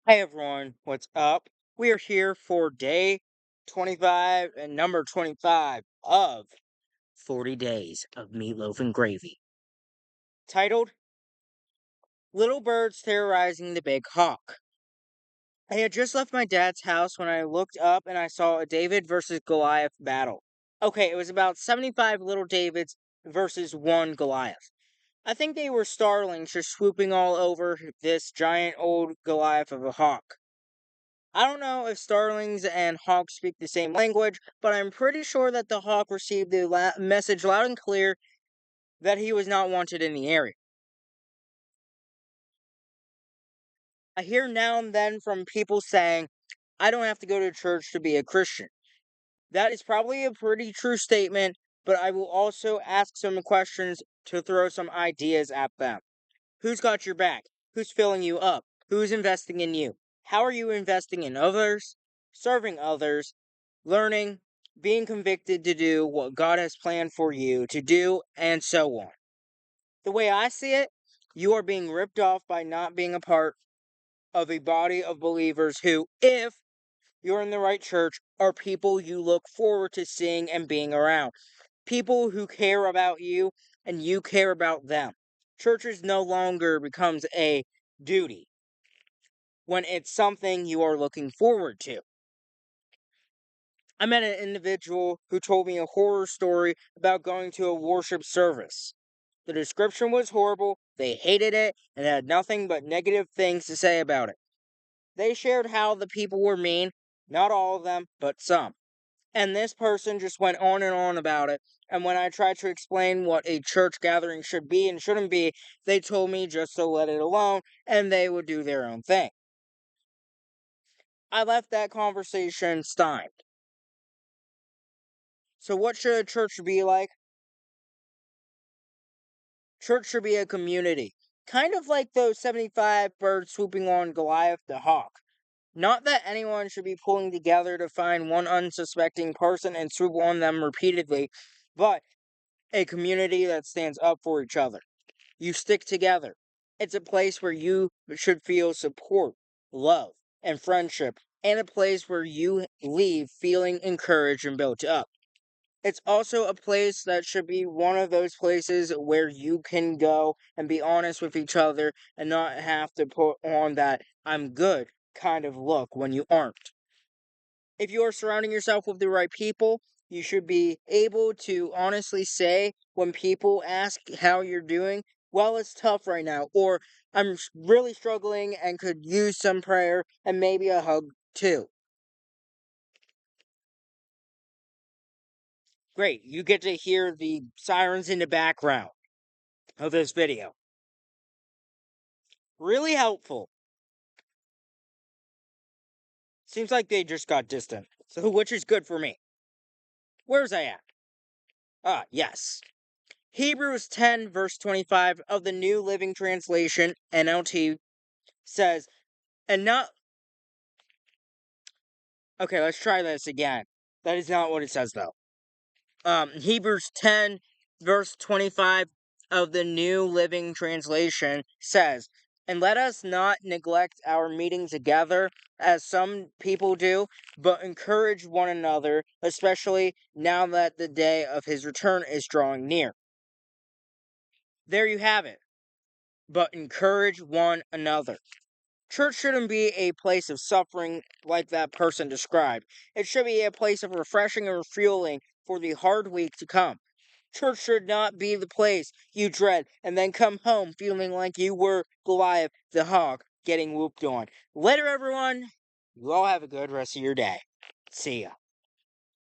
Hey everyone, what's up? We are here for day 25 and number 25 of 40 Days of Meatloaf and Gravy, titled Little Birds Terrorizing the Big Hawk. I had just left my dad's house when I looked up and I saw a David versus Goliath battle. Okay, it was about 75 little Davids versus one Goliath. I think they were starlings just swooping all over this giant old Goliath of a hawk. I don't know if starlings and hawks speak the same language, but I'm pretty sure that the hawk received the message loud and clear that he was not wanted in the area. I hear now and then from people saying, I don't have to go to church to be a Christian. That is probably a pretty true statement, but I will also ask some questions to throw some ideas at them. Who's got your back? Who's filling you up? Who's investing in you? How are you investing in others? Serving others? Learning? Being convicted to do what God has planned for you to do, and so on. The way I see it, you are being ripped off by not being a part of a body of believers who, if you're in the right church, are people you look forward to seeing and being around. People who care about you and you care about them. Churches no longer becomes a duty when it's something you are looking forward to. I met an individual who told me a horror story about going to a worship service. The description was horrible, they hated it, and had nothing but negative things to say about it. They shared how the people were mean, not all of them, but some. And this person just went on and on about it. And when I tried to explain what a church gathering should be and shouldn't be, they told me just to let it alone and they would do their own thing. I left that conversation stymied. So, what should a church be like? Church should be a community. Kind of like those 75 birds swooping on Goliath the hawk. Not that anyone should be pulling together to find one unsuspecting person and swoop on them repeatedly, but a community that stands up for each other. You stick together. It's a place where you should feel support, love, and friendship, and a place where you leave feeling encouraged and built up. It's also a place that should be one of those places where you can go and be honest with each other and not have to put on that I'm good kind of look when you aren't. If you are surrounding yourself with the right people, you should be able to honestly say when people ask how you're doing, well, it's tough right now, or I'm really struggling and could use some prayer and maybe a hug too. Great, you get to hear the sirens in the background of this video. Really helpful. Seems like they just got distant, so which is good for me. Where's I at? Ah, yes. Hebrews 10, verse 25 of the New Living Translation, NLT, says, and not. Okay, let's try this again. That is not what it says, though. Hebrews 10, verse 25 of the New Living Translation says, and let us not neglect our meeting together, as some people do, but encourage one another, especially now that the day of his return is drawing near. There you have it. But encourage one another. Church shouldn't be a place of suffering like that person described. It should be a place of refreshing and refueling for the hard week to come. Church should not be the place you dread and then come home feeling like you were Goliath the hawk getting whooped on. Later, everyone. You all have a good rest of your day. See ya.